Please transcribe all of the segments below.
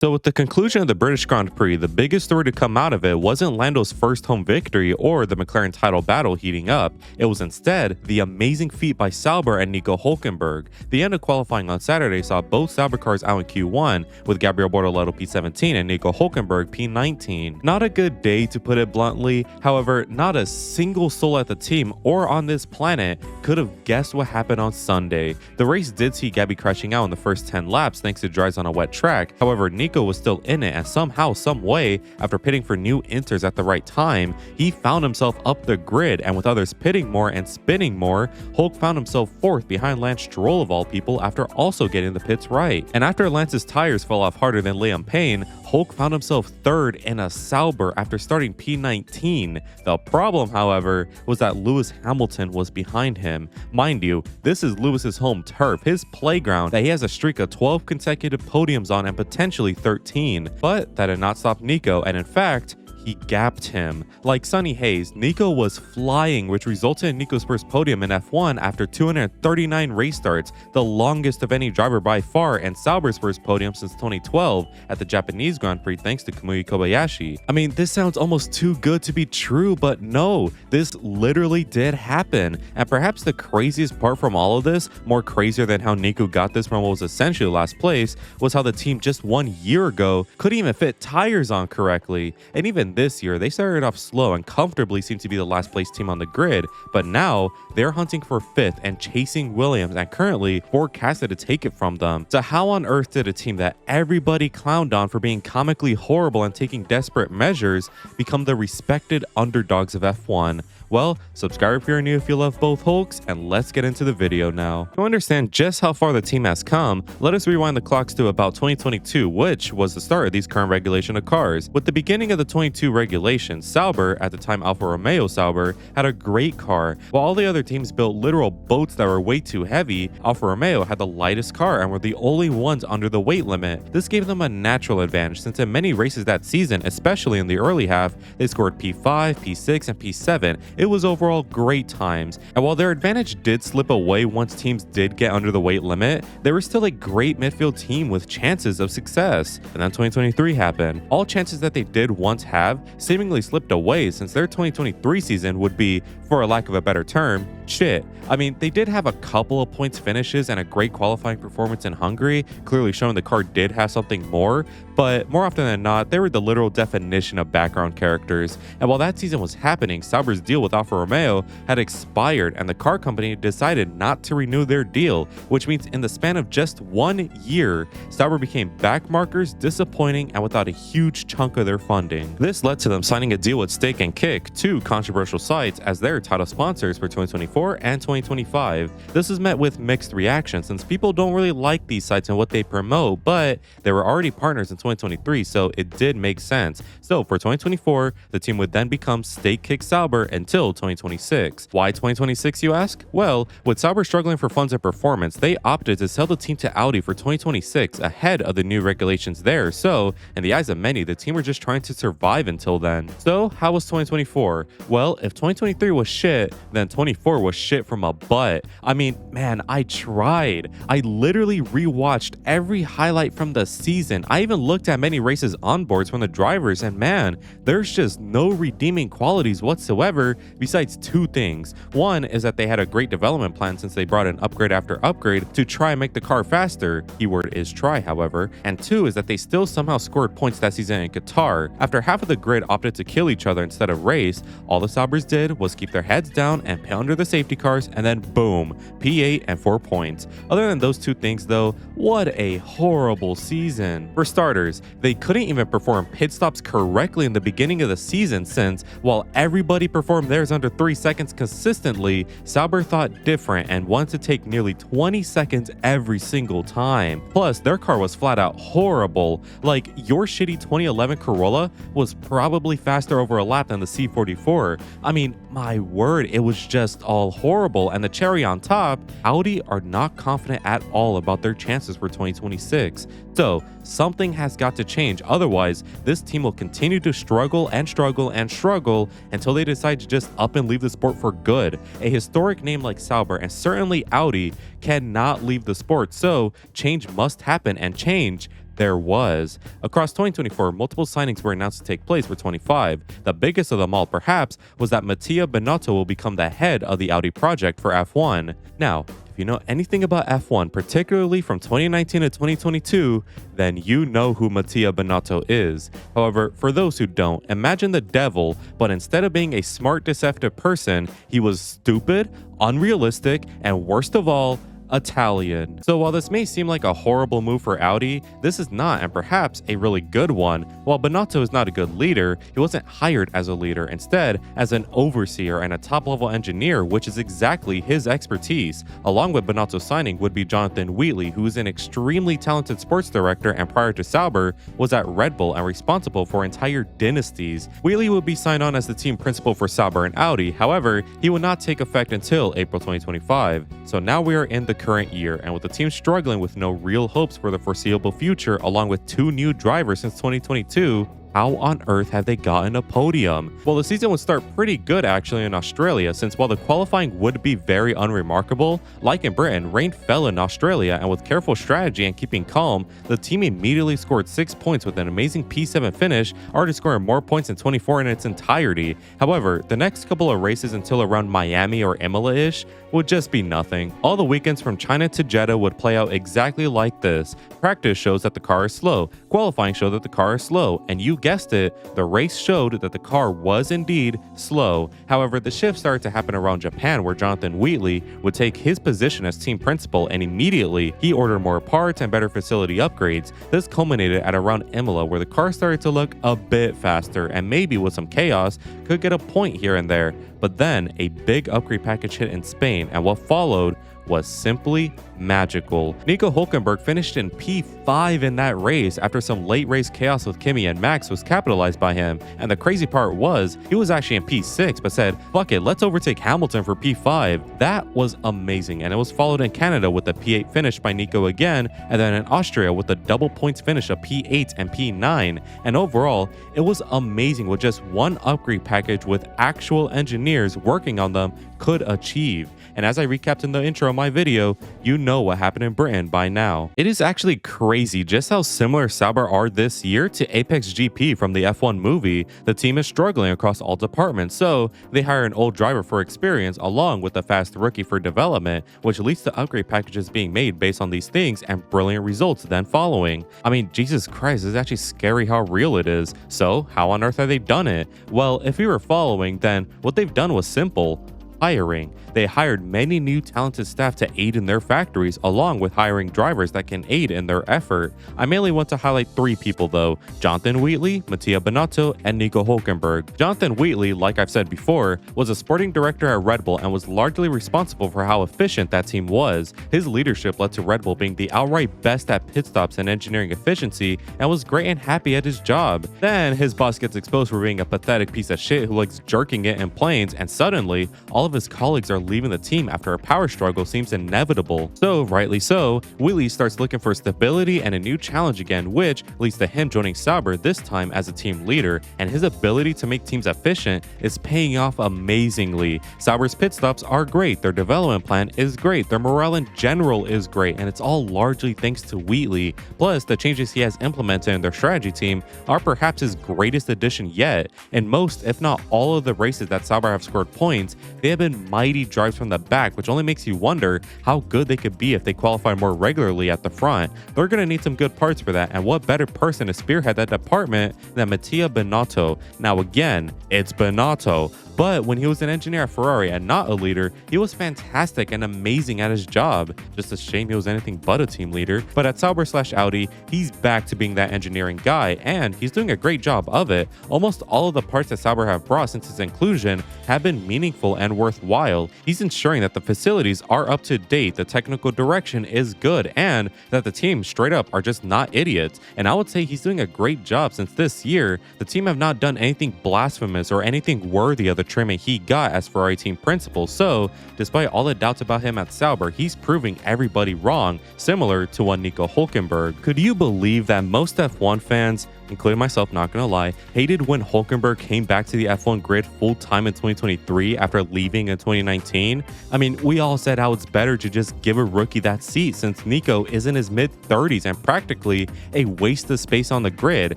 So with the conclusion of the British Grand Prix, the biggest story to come out of it wasn't Lando's first home victory or the McLaren title battle heating up. It was instead the amazing feat by Sauber and Nico Hülkenberg. The end of qualifying on Saturday saw both Sauber cars out in Q1, with Gabriel Bortoleto P17 and Nico Hülkenberg P19. Not a good day, to put it bluntly. However, not a single soul at the team or on this planet could have guessed what happened on Sunday. The race did see Gabby crashing out in the first 10 laps thanks to dries on a wet track. However, Nico was still in it, and somehow, some way, after pitting for new inters at the right time, he found himself up the grid, and with others pitting more and spinning more, Hulk found himself fourth behind Lance Stroll of all people after also getting the pits right. And after Lance's tires fell off harder than Liam Payne, Hulk found himself third in a Sauber after starting P19. The problem, however, was that Lewis Hamilton was behind him. Mind you, this is Lewis's home turf, his playground that he has a streak of 12 consecutive podiums on and potentially 13. But that did not stop Nico, and in fact, he gapped him. Like Sonny Hayes, Nico was flying, which resulted in Nico's first podium in F1 after 239 race starts, the longest of any driver by far, and Sauber's first podium since 2012 at the Japanese Grand Prix thanks to Kamui Kobayashi. I mean, this sounds almost too good to be true, but no, this literally did happen. And perhaps the craziest part from all of this, more crazier than how Nico got this from what was essentially last place, was how the team just 1 year ago couldn't even fit tires on correctly. And even this year, they started off slow and comfortably seemed to be the last place team on the grid, but now they're hunting for fifth and chasing Williams and currently forecasted to take it from them. So how on earth did a team that everybody clowned on for being comically horrible and taking desperate measures become the respected underdogs of F1? Well, subscribe if you're new if you love both Hulks, and let's get into the video now. To understand just how far the team has come, let us rewind the clocks to about 2022, which was the start of these current regulation of cars. With the beginning of the 22 regulation, Sauber, at the time Alfa Romeo Sauber, had a great car. While all the other teams built literal boats that were way too heavy, Alfa Romeo had the lightest car and were the only ones under the weight limit. This gave them a natural advantage since in many races that season, especially in the early half, they scored P5, P6, and P7. It was overall great times, and while their advantage did slip away once teams did get under the weight limit, they were still a great midfield team with chances of success. And then 2023 happened. All chances that they did once have seemingly slipped away since their 2023 season would be, for a lack of a better term, shit. I mean, they did have a couple of points finishes and a great qualifying performance in Hungary, clearly showing the car did have something more, but more often than not, they were the literal definition of background characters. And while that season was happening, Sauber's deal with Alfa Romeo had expired and the car company decided not to renew their deal, which means in the span of just 1 year, Sauber became backmarkers, disappointing, and without a huge chunk of their funding. This led to them signing a deal with Steak and Kick, two controversial sites, as their title sponsors for 2024 and 2025. This was met with mixed reactions since people don't really like these sites and what they promote, but they were already partners in 2023, so it did make sense. So for 2024, the team would then become Steak Kick Sauber until 2026. Why 2026, you ask? Well, with Sauber struggling for funds and performance, they opted to sell the team to Audi for 2026 ahead of the new regulations there. So, in the eyes of many, the team were just trying to survive until then. So, how was 2024? Well, if 2023 was shit, then 24 was shit from a butt. I mean, man, I tried. I literally rewatched every highlight from the season. I even looked at many races onboards from the drivers, and man, there's just no redeeming qualities whatsoever besides two things. One is that they had a great development plan since they brought in upgrade after upgrade to try and make the car faster. Keyword is try, however. And two is that they still somehow scored points that season in Qatar. After half of the grid opted to kill each other instead of race, all the Saubers did was keep their heads down and pit under the safety cars, and then boom, P8 and 4 points. Other than those two things though, what a horrible season. For starters, they couldn't even perform pit stops correctly in the beginning of the season since, while everybody performed theirs under 3 seconds consistently, Sauber thought different and wanted to take nearly 20 seconds every single time. Plus, their car was flat out horrible. Like, your shitty 2011 Corolla was probably faster over a lap than the C44. I mean, my word, it was just all horrible. And the cherry on top, Audi are not confident at all about their chances for 2026. So, something has got to change. Otherwise, this team will continue to struggle and struggle and struggle until they decide to just up and leave the sport for good. A historic name like Sauber and certainly Audi cannot leave the sport. So, change must happen, and change there was. Across 2024, multiple signings were announced to take place for 25. The biggest of them all, perhaps, was that Mattia Binotto will become the head of the Audi project for F1. Now, if you know anything about F1, particularly from 2019 to 2022, then you know who Mattia Binotto is. However, for those who don't, imagine the devil, but instead of being a smart, deceptive person, he was stupid, unrealistic, and worst of all, Italian. So while this may seem like a horrible move for Audi, this is not, and perhaps a really good one. While Binotto is not a good leader, he wasn't hired as a leader, instead as an overseer and a top-level engineer, which is exactly his expertise. Along with Binotto's signing would be Jonathan Wheatley, who is an extremely talented sports director and prior to Sauber was at Red Bull and responsible for entire dynasties. Wheatley would be signed on as the team principal for Sauber and Audi, however, he would not take effect until April 2025. So now we are in the current year, and with the team struggling with no real hopes for the foreseeable future, along with 2 new drivers since 2022, how on earth have they gotten a podium? Well, the season would start pretty good actually in Australia, since while the qualifying would be very unremarkable, like in Britain, rain fell in Australia, and with careful strategy and keeping calm, the team immediately scored 6 points with an amazing P7 finish, already scoring more points than 24 in its entirety. However, the next couple of races until around Miami or Imola-ish would just be nothing. All the weekends from China to Jeddah would play out exactly like this. Practice shows that the car is slow, qualifying showed that the car is slow, and you guessed it, the race showed that the car was indeed slow. However, the shift started to happen around Japan, where Jonathan Wheatley would take his position as team principal, and immediately he ordered more parts and better facility upgrades. This culminated at around Imola, where the car started to look a bit faster and maybe with some chaos could get a point here and there. But then a big upgrade package hit in Spain, and what followed was simply magical. Nico Hülkenberg finished in P5 in that race after some late race chaos with Kimi and Max was capitalized by him, and the crazy part was he was actually in P6 but said, fuck it, let's overtake Hamilton for P5. That was amazing, and it was followed in Canada with the P8 finish by Nico again, and then in Austria with the double points finish of P8 and P9, and overall it was amazing what just one upgrade package with actual engineers working on them could achieve. And as I recapped in the intro of my video, you know what happened in Britain by now. It is actually crazy just how similar Sauber are this year to Apex GP from the F1 movie. The team is struggling across all departments, so they hire an old driver for experience along with a fast rookie for development, which leads to upgrade packages being made based on these things and brilliant results then following. I mean, Jesus Christ, it's actually scary how real it is. So how on earth have they done it? Well, if we were following, then what they've done was simple. Hiring. They hired many new talented staff to aid in their factories, along with hiring drivers that can aid in their effort. I mainly want to highlight 3 people though: Jonathan Wheatley, Mattia Binotto, and Nico Hülkenberg. Jonathan Wheatley, like I've said before, was a sporting director at Red Bull and was largely responsible for how efficient that team was. His leadership led to Red Bull being the outright best at pit stops and engineering efficiency, and was great and happy at his job. Then his boss gets exposed for being a pathetic piece of shit who likes jerking it in planes, and suddenly all of his colleagues are leaving the team after a power struggle seems inevitable. So, rightly so, Wheatley starts looking for stability and a new challenge again, which leads to him joining Sauber, this time as a team leader, and his ability to make teams efficient is paying off amazingly. Sauber's pit stops are great, their development plan is great, their morale in general is great, and it's all largely thanks to Wheatley. Plus, the changes he has implemented in their strategy team are perhaps his greatest addition yet. In most, if not all of the races that Sauber have scored points, they have been mighty drives from the back, which only makes you wonder how good they could be if they qualify more regularly at the front. They're going to need some good parts for that, and what better person to spearhead that department than Mattia Binotto. Now again, it's Binotto, but when he was an engineer at Ferrari and not a leader, he was fantastic and amazing at his job. Just a shame he was anything but a team leader. But at Sauber/Audi, he's back to being that engineering guy, and he's doing a great job of it. Almost all of the parts that Sauber have brought since his inclusion have been meaningful and worthwhile. He's ensuring that the facilities are up to date, the technical direction is good, and that the team straight up are just not idiots. And I would say he's doing a great job, since this year, the team have not done anything blasphemous or anything worthy of the treatment he got as Ferrari team principal. So, despite all the doubts about him at Sauber, he's proving everybody wrong, similar to one Nico Hülkenberg. Could you believe that most F1 fans, including myself, not gonna lie, hated when Hülkenberg came back to the F1 grid full-time in 2023 after leaving waiting in 2019? I mean, we all said how it's better to just give a rookie that seat since Nico is in his mid-30s and practically a waste of space on the grid.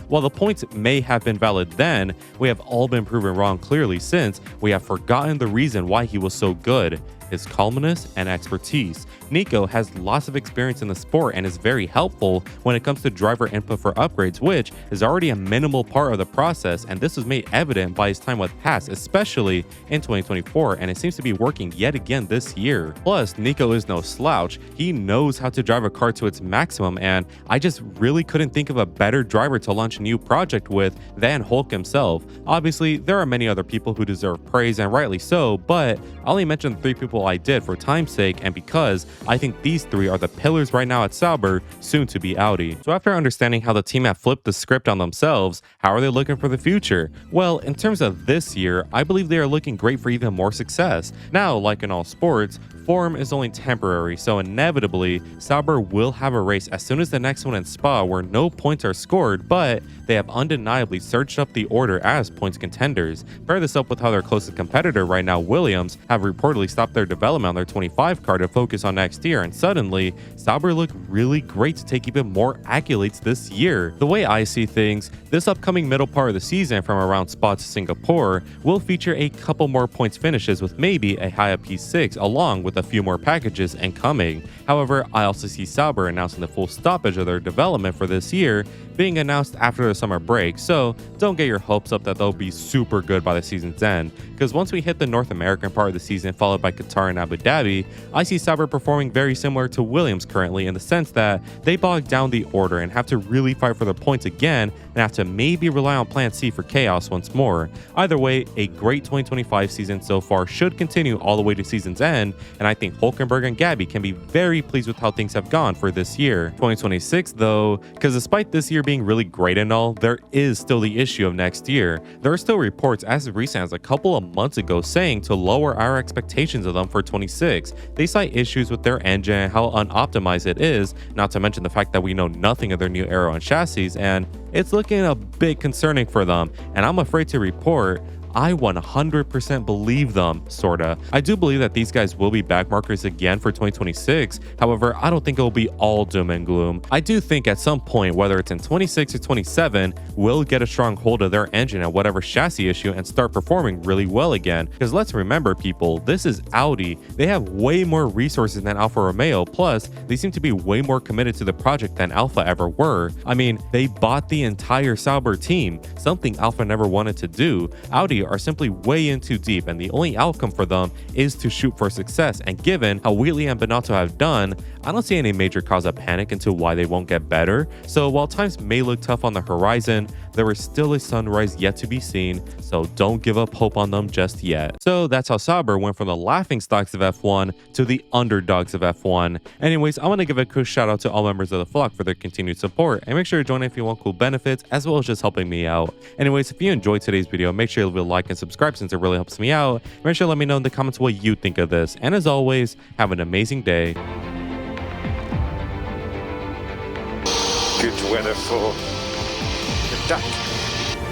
While the points may have been valid then, we have all been proven wrong clearly since we have forgotten the reason why he was so good: his calmness and expertise. Nico has lots of experience in the sport and is very helpful when it comes to driver input for upgrades, which is already a minimal part of the process, and this was made evident by his time with Pass, especially in 2024, and it seems to be working yet again this year. Plus, Nico is no slouch. He knows how to drive a car to its maximum, and I just really couldn't think of a better driver to launch a new project with than Hulk himself. Obviously, there are many other people who deserve praise, and rightly so, but I only mentioned 3 people I did for time's sake and because I think these 3 are the pillars right now at Sauber, soon to be Audi. So after understanding how the team have flipped the script on themselves, how are they looking for the future? Well, in terms of this year, I believe they are looking great for even more success. Now, like in all sports, form is only temporary, so inevitably, Sauber will have a race as soon as the next one in Spa where no points are scored, but they have undeniably surged up the order as points contenders. Pair this up with how their closest competitor right now, Williams, have reportedly stopped their development on their 25 car to focus on next year, and suddenly, Sauber look really great to take even more accolades this year. The way I see things, this upcoming middle part of the season from around Spa to Singapore will feature a couple more points finishes with maybe a high-up P6 along with a few more packages incoming. However, I also see Sauber announcing the full stoppage of their development for this year being announced after the summer break, so don't get your hopes up that they'll be super good by the season's end, because once we hit the North American part of the season followed by Qatar and Abu Dhabi, I see Sauber performing very similar to Williams currently in the sense that they bog down the order and have to really fight for the points again and have to maybe rely on plan C for chaos once more. Either way, a great 2025 season so far should continue all the way to season's end, and I think Hulkenberg and Gabby can be very pleased with how things have gone for this year. 2026 though, because despite this year being really great and all, there is still the issue of next year. There are still reports as recent as a couple of months ago saying to lower our expectations of them for 26. They cite issues with their engine and how unoptimized it is, not to mention the fact that we know nothing of their new aero and chassis, and it's looking a bit concerning for them, and I'm afraid to report I 100% believe them, sorta. I do believe that these guys will be backmarkers again for 2026. However, I don't think it will be all doom and gloom. I do think at some point, whether it's in 26 or 27, we'll get a strong hold of their engine and whatever chassis issue and start performing really well again. Because let's remember, people, this is Audi. They have way more resources than Alfa Romeo, plus they seem to be way more committed to the project than Alfa ever were. I mean, they bought the entire Sauber team, something Alfa never wanted to do. Audi are simply way in too deep, and the only outcome for them is to shoot for success, and given how Wheatley and Binotto have done, I don't see any major cause of panic into why they won't get better. So while times may look tough on the horizon, there is still a sunrise yet to be seen, so don't give up hope on them just yet. So that's how Sauber went from the laughingstocks of F1 to the underdogs of F1. Anyways, I want to give a quick shout out to all members of the flock for their continued support, and make sure to join if you want cool benefits as well as just helping me out. Anyways, if you enjoyed today's video, make sure you leave a like and subscribe since it really helps me out. Make sure to let me know in the comments what you think of this, and as always, have an amazing day. Good weather for the duck.